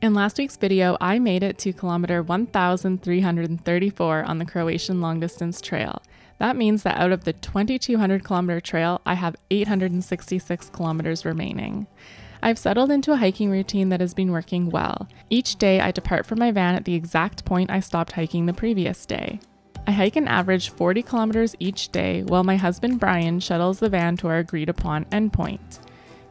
In last week's video, I made it to kilometer 1,334 on the Croatian long distance trail. That means that out of the 2,200 kilometer trail, I have 866 kilometers remaining. I've settled into a hiking routine that has been working well. Each day I depart from my van at the exact point I stopped hiking the previous day. I hike an average 40 kilometers each day while my husband Brian shuttles the van to our agreed upon endpoint.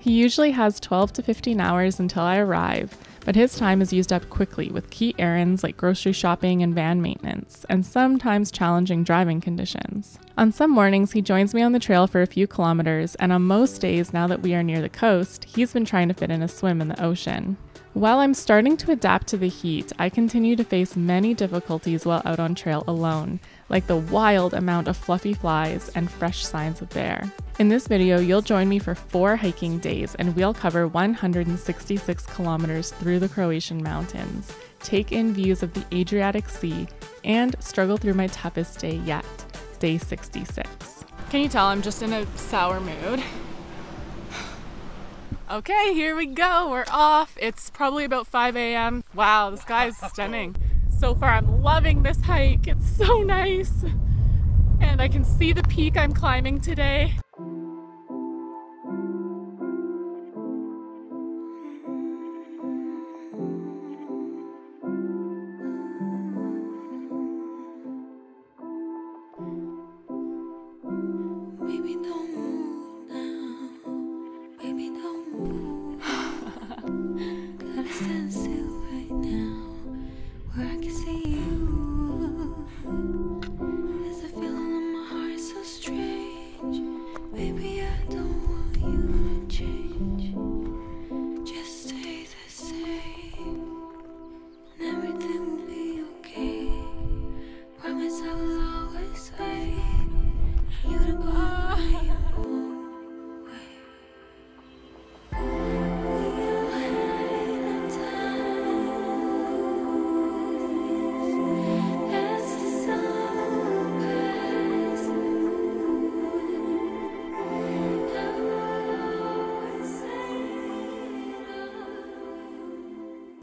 He usually has 12 to 15 hours until I arrive, but his time is used up quickly with key errands like grocery shopping and van maintenance, and sometimes challenging driving conditions. On some mornings, he joins me on the trail for a few kilometers, and on most days, now that we are near the coast, he's been trying to fit in a swim in the ocean. While I'm starting to adapt to the heat, I continue to face many difficulties while out on trail alone, like the wild amount of fluffy flies and fresh signs of bear. In this video, you'll join me for 4 hiking days and we'll cover 166 kilometers through the Croatian mountains, take in views of the Adriatic Sea, and struggle through my toughest day yet, day 66. Can you tell I'm just in a sour mood? Okay, here we go, we're off. It's probably about 5 a.m. Wow, the sky is stunning. So far, I'm loving this hike. It's so nice. And I can see the peak I'm climbing today.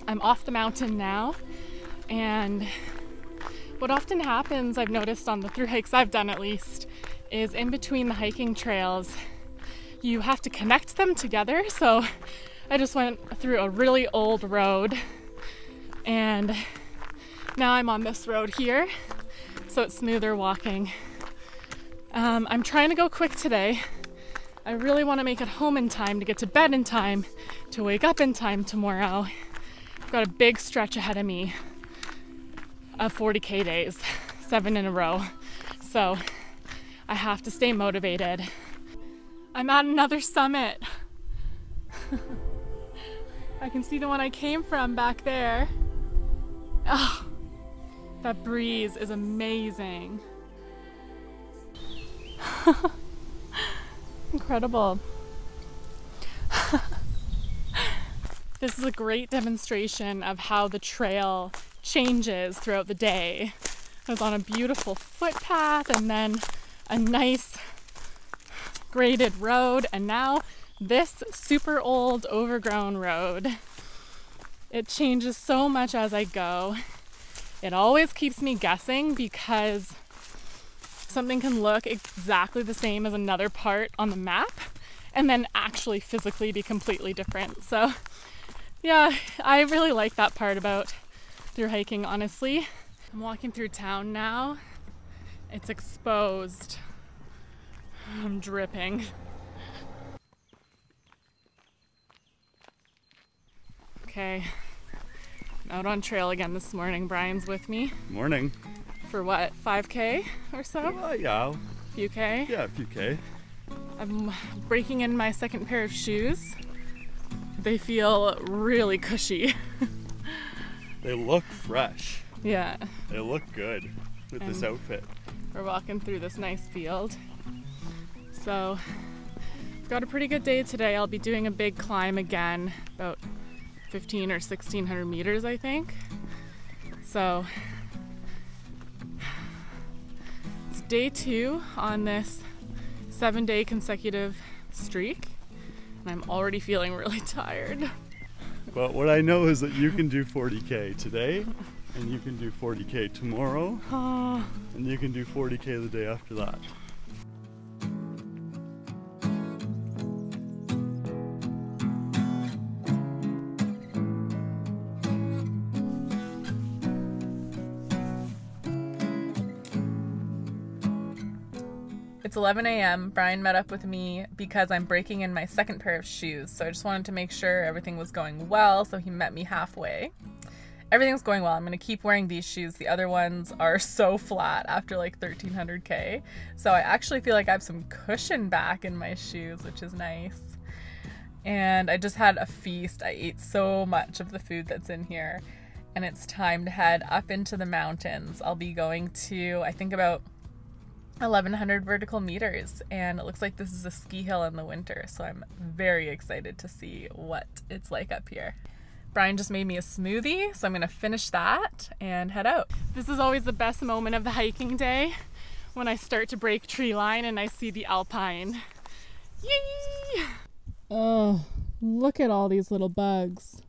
I'm off the mountain now, and what often happens, I've noticed on the through hikes I've done at least, is in between the hiking trails, you have to connect them together. So I just went through a really old road, and now I'm on this road here, so it's smoother walking. I'm trying to go quick today. I really want to make it home in time to get to bed in time, to wake up in time tomorrow. I've got a big stretch ahead of me of 40K days, 7 in a row. So I have to stay motivated. I'm at another summit. I can see the one I came from back there. Oh, that breeze is amazing. Incredible. This is a great demonstration of how the trail changes throughout the day. I was on a beautiful footpath and then a nice graded road, and now this super old overgrown road. It changes so much as I go. It always keeps me guessing because something can look exactly the same as another part on the map and then actually physically be completely different. So yeah, I really like that part about through hiking, honestly. I'm walking through town now. It's exposed. I'm dripping. Okay, I'm out on trail again this morning. Brian's with me. Morning. For what, 5K or so? Yeah. Few K? Yeah, a few K. I'm breaking in my second pair of shoes. They feel really cushy. They look fresh. Yeah. They look good with this outfit. We're walking through this nice field. So I've got a pretty good day today. I'll be doing a big climb again, about 15 or 1600 meters, I think. So it's day 2 on this 7-day consecutive streak, and I'm already feeling really tired. But what I know is that you can do 40K today, and you can do 40K tomorrow, and you can do 40K the day after that. It's 11 a.m. Brian met up with me because I'm breaking in my second pair of shoes. So I just wanted to make sure everything was going well. So he met me halfway. Everything's going well. I'm going to keep wearing these shoes. The other ones are so flat after like 1300K. So I actually feel like I have some cushion back in my shoes, which is nice. And I just had a feast. I ate so much of the food that's in here. And it's time to head up into the mountains. I'll be going to, I think, about 1,100 vertical meters, and it looks like this is a ski hill in the winter, so I'm very excited to see what it's like up here. Brian just made me a smoothie, so I'm gonna finish that and head out. This is always the best moment of the hiking day, when I start to break tree line and I see the alpine. Yay! Oh, look at all these little bugs.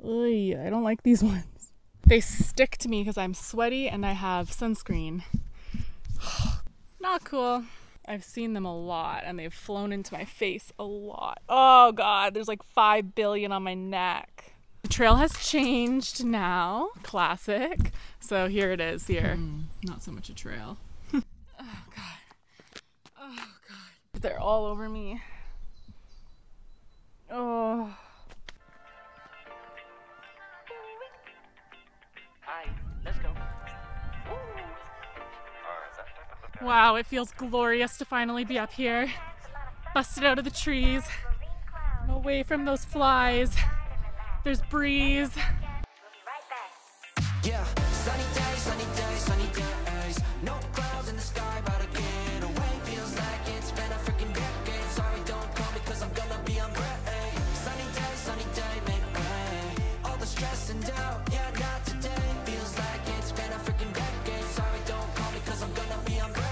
Oy, I don't like these ones. They stick to me because I'm sweaty and I have sunscreen. Not cool. I've seen them a lot and they've flown into my face a lot. Oh God, there's like 5 billion on my neck. The trail has changed now. Classic. So here it is here. Not so much a trail. Oh God. Oh God. They're all over me. Oh. Hi, let's go. Wow, it feels glorious to finally be up here. Busted out of the trees. I'm away from those flies. There's breeze. Yeah, sunny days, sunny days, sunny days. No clouds in the sky, but again, away feels like it's been a freaking decade. Sorry, don't call me cause I'm gonna be on break. Sunny day, make way. All the stress and doubt, yeah, not today. Feels like it's been a freaking decade. Sorry, don't call me cause I'm gonna be on break.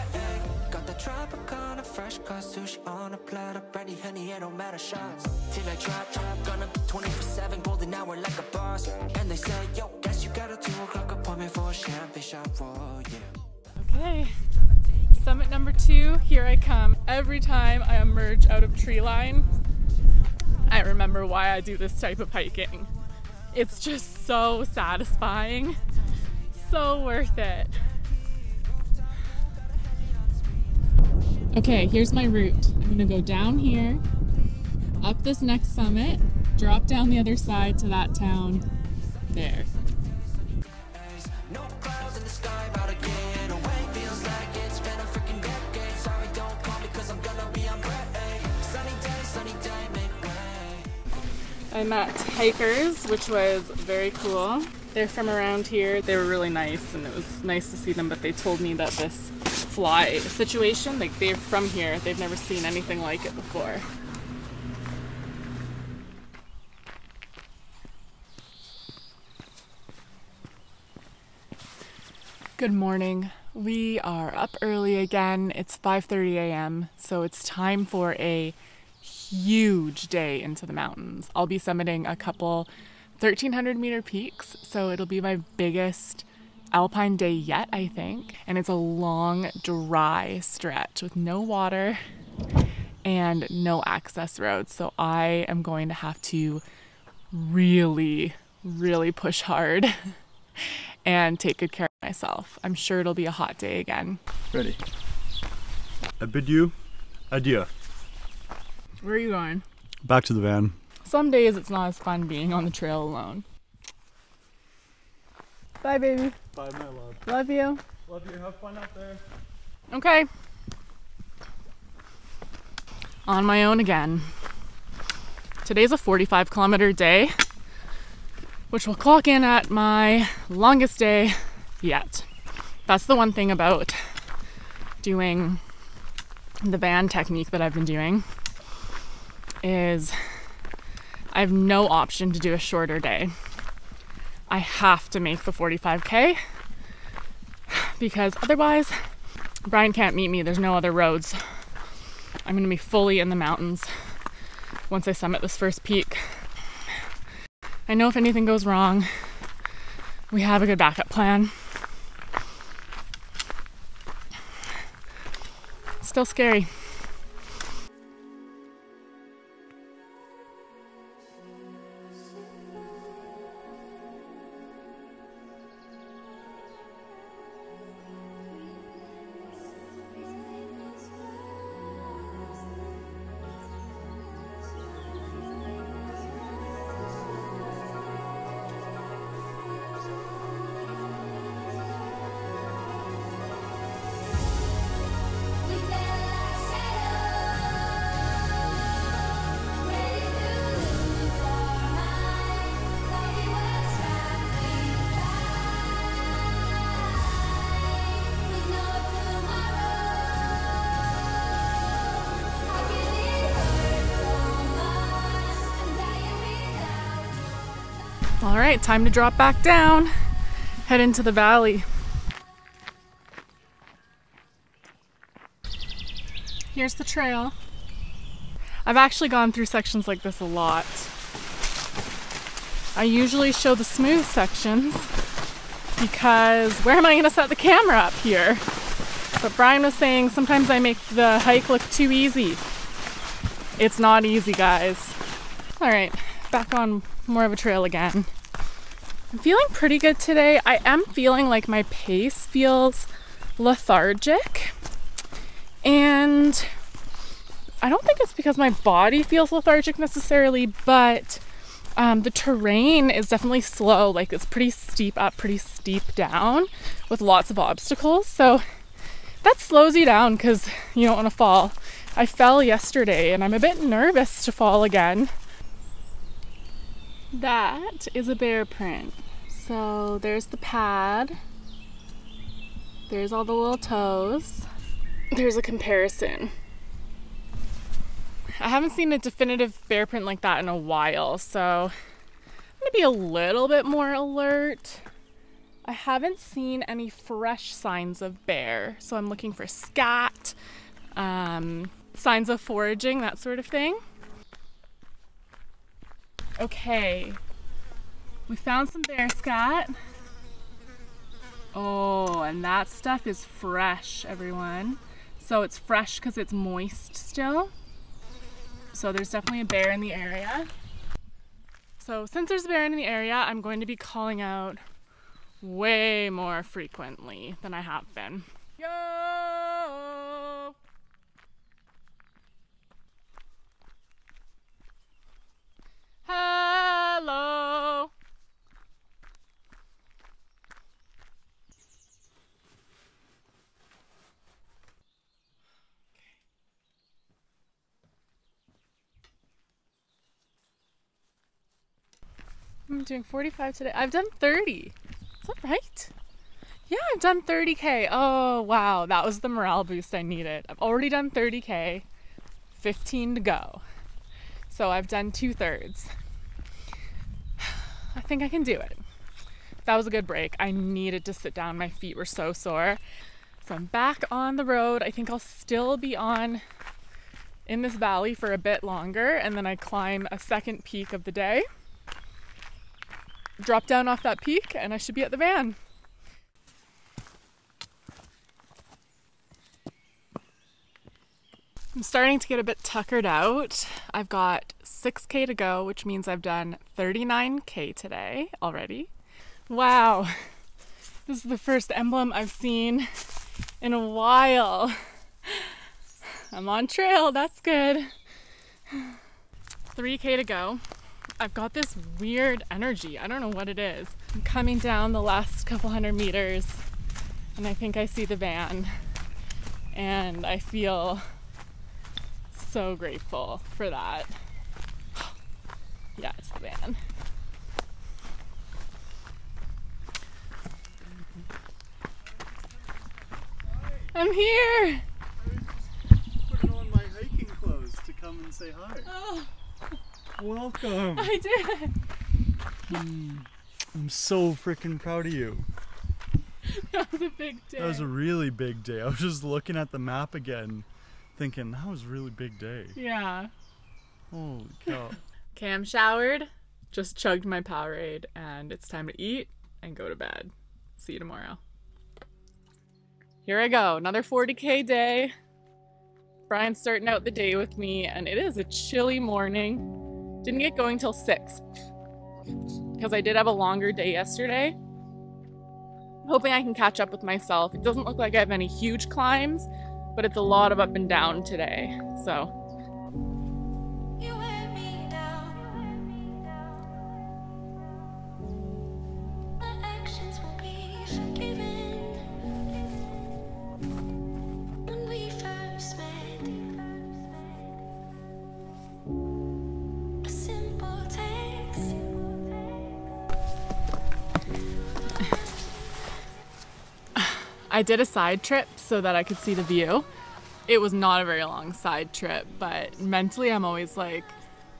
Got the Tropicana, fresh cut sushi on a platter. Brandy, honey, it don't matter shots. Till I drop, gonna be 24/7, golden hour like a boss. And they say, yo, guess you got a 2 o'clock appointment for a champagne shot, whoa, yeah. Okay, summit number 2, here I come. Every time I emerge out of tree line, I remember why I do this type of hiking. It's just so satisfying, so worth it. Okay, here's my route. I'm gonna go down here, up this next summit, drop down the other side to that town there. No clouds in the sky, but again, away feels like it's been a freaking decade. Sorry, don't call me cause I'm gonna be on break. Sunny day, make way. I met hikers, which was very cool. They're from around here. They were really nice and it was nice to see them, but they told me that this fly situation, like they're from here, they've never seen anything like it before. Good morning. We are up early again. It's 5:30 a.m. so it's time for a huge day into the mountains. I'll be summiting a couple 1,300 meter peaks, so it'll be my biggest alpine day yet, I think. And it's a long, dry stretch with no water and no access roads. So I am going to have to really, really push hard and take good care of myself. I'm sure it'll be a hot day again. Ready. I bid you adieu. Where are you going? Back to the van. Some days it's not as fun being on the trail alone. Bye, baby. Bye, my love. Love you. Love you. Have fun out there. Okay. On my own again. Today's a 45-kilometer day, which will clock in at my longest day yet. That's the one thing about doing the van technique that I've been doing is I have no option to do a shorter day. I have to make the 45K because otherwise Brian can't meet me. There's no other roads. I'm gonna be fully in the mountains once I summit this first peak. I know if anything goes wrong, we have a good backup plan. Still scary. All right, time to drop back down, head into the valley. Here's the trail. I've actually gone through sections like this a lot. I usually show the smooth sections because where am I gonna set the camera up here? But Brian was saying sometimes I make the hike look too easy. It's not easy, guys. All right, back on more of a trail again. I'm feeling pretty good today. I am feeling like my pace feels lethargic, and I don't think it's because my body feels lethargic necessarily, but the terrain is definitely slow. Like, it's pretty steep up, pretty steep down with lots of obstacles. So that slows you down because you don't want to fall. I fell yesterday and I'm a bit nervous to fall again. That is a bear print. So there's the pad. There's all the little toes. There's a comparison. I haven't seen a definitive bear print like that in a while, so I'm gonna be a little bit more alert. I haven't seen any fresh signs of bear, so I'm looking for scat, signs of foraging, that sort of thing. Okay, we found some bear scat. Oh, and that stuff is fresh, everyone. So it's fresh because it's moist still. So there's definitely a bear in the area. So since there's a bear in the area, I'm going to be calling out way more frequently than I have been. Yo! Hello! I'm doing 45 today. I've done 30. Is that right? Yeah, I've done 30K. Oh, wow. That was the morale boost I needed. I've already done 30K, 15 to go. So I've done 2/3. I think I can do it. That was a good break. I needed to sit down. My feet were so sore. So I'm back on the road. I think I'll still be in this valley for a bit longer, and then I climb a second peak of the day. Drop down off that peak and I should be at the van. I'm starting to get a bit tuckered out. I've got 6K to go, which means I've done 39K today already. Wow, this is the first emblem I've seen in a while. I'm on trail, that's good. 3K to go. I've got this weird energy. I don't know what it is. I'm coming down the last couple hundred meters and I think I see the van and I feel so grateful for that. Yeah, it's the van. I'm here! I was just putting on my hiking clothes to come and say hi. Oh. Welcome. I did. I'm so freaking proud of you. That was a big day. That was a really big day. I was just looking at the map again, thinking that was a really big day. Yeah. Holy cow. Okay, I'm showered, Just chugged my Powerade and it's time to eat and go to bed. See you tomorrow. Here I go, another 40K day. Brian's starting out the day with me and it is a chilly morning. Didn't get going till 6 because I did have a longer day yesterday. I'm hoping I can catch up with myself. It doesn't look like I have any huge climbs, but it's a lot of up and down today, so. I did a side trip so that I could see the view. It was not a very long side trip, but mentally I'm always like,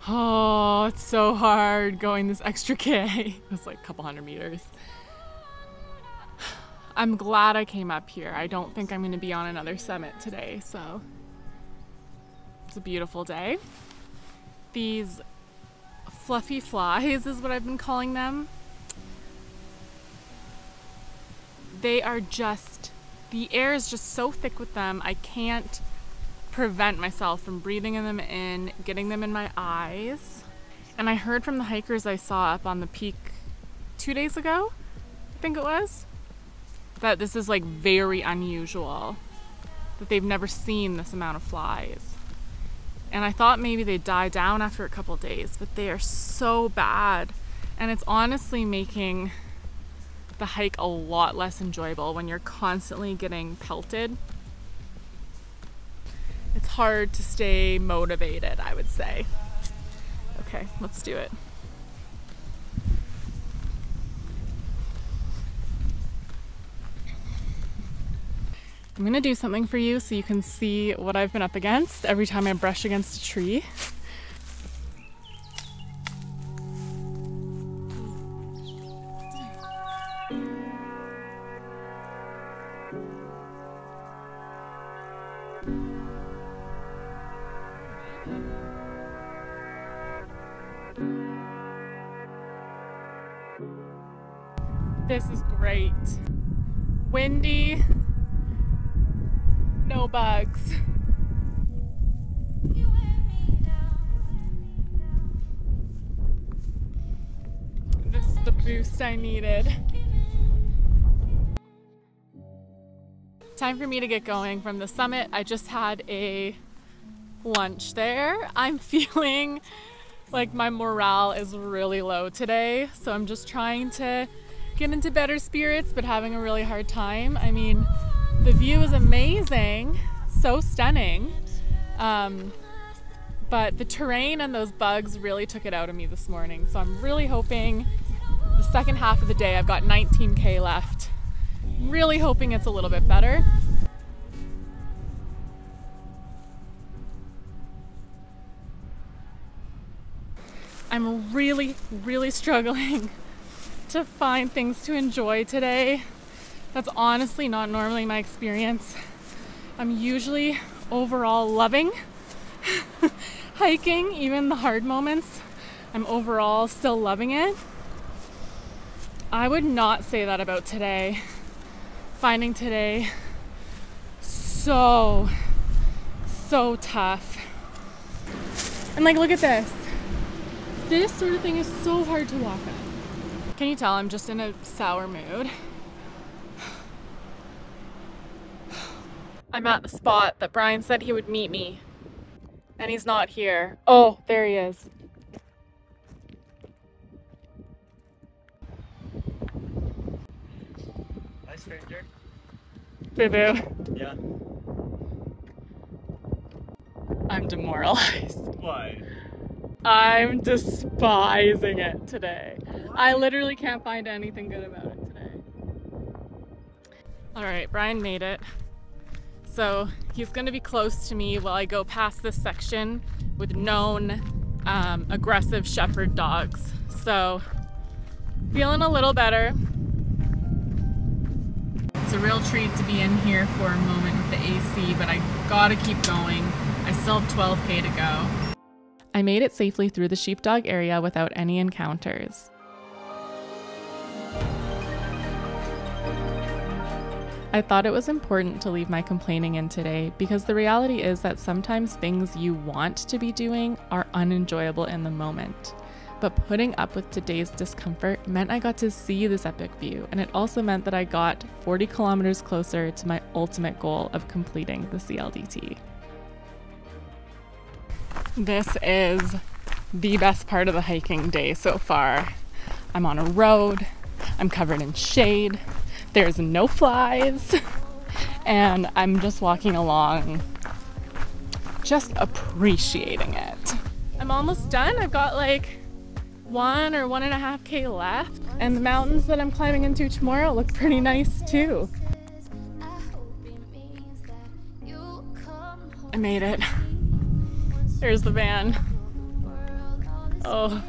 oh, it's so hard going this extra K. It was like a couple hundred meters. I'm glad I came up here. I don't think I'm gonna be on another summit today, so it's a beautiful day. These fluffy flies is what I've been calling them. They are just, the air is just so thick with them, I can't prevent myself from breathing them in, getting them in my eyes. And I heard from the hikers I saw up on the peak 2 days ago, I think it was, that this is like very unusual, that they've never seen this amount of flies. And I thought maybe they'd die down after a couple days, but they are so bad. And it's honestly making the hike a lot less enjoyable when you're constantly getting pelted. It's hard to stay motivated, I would say. Okay, let's do it. I'm gonna do something for you so you can see what I've been up against every time I brush against a tree. This is great. Windy, no bugs. This is the boost I needed. Time for me to get going from the summit. I just had a lunch there. I'm feeling like my morale is really low today, so I'm just trying to get into better spirits, but having a really hard time. I mean, the view is amazing, so stunning, but the terrain and those bugs really took it out of me this morning. So I'm really hoping the second half of the day, I've got 19K left. Really hoping it's a little bit better. I'm really, really struggling to find things to enjoy today. That's honestly not normally my experience. I'm usually overall loving hiking, even the hard moments. I'm overall still loving it. I would not say that about today. Finding today so tough. And like, look at this. This sort of thing is so hard to walk on. Can you tell I'm just in a sour mood? I'm at the spot that Brian said he would meet me, and he's not here. Oh, there he is. Hi, stranger. Boo-boo. Yeah. I'm demoralized. Why? I'm despising it today. I literally can't find anything good about it today. All right, Brian made it. So he's gonna be close to me while I go past this section with known aggressive shepherd dogs. So feeling a little better. It's a real treat to be in here for a moment with the AC, but I gotta keep going. I still have 12K to go. I made it safely through the sheepdog area without any encounters. I thought it was important to leave my complaining in today because the reality is that sometimes things you want to be doing are unenjoyable in the moment. But putting up with today's discomfort meant I got to see this epic view, and it also meant that I got 40 kilometers closer to my ultimate goal of completing the CLDT. This is the best part of the hiking day so far. I'm on a road, I'm covered in shade, there's no flies, and I'm just walking along, just appreciating it. I'm almost done. I've got like 1 or 1.5K left, and the mountains that I'm climbing into tomorrow look pretty nice too. I made it. There's the van. Oh,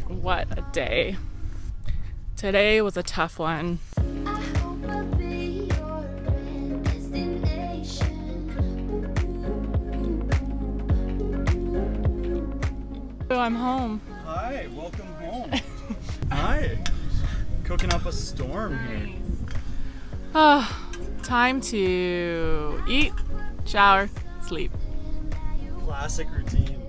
what a day. Today was a tough one. So I'm home. Hi, welcome home. Hi. Cooking up a storm here. Oh, time to eat, shower, sleep. Classic routine.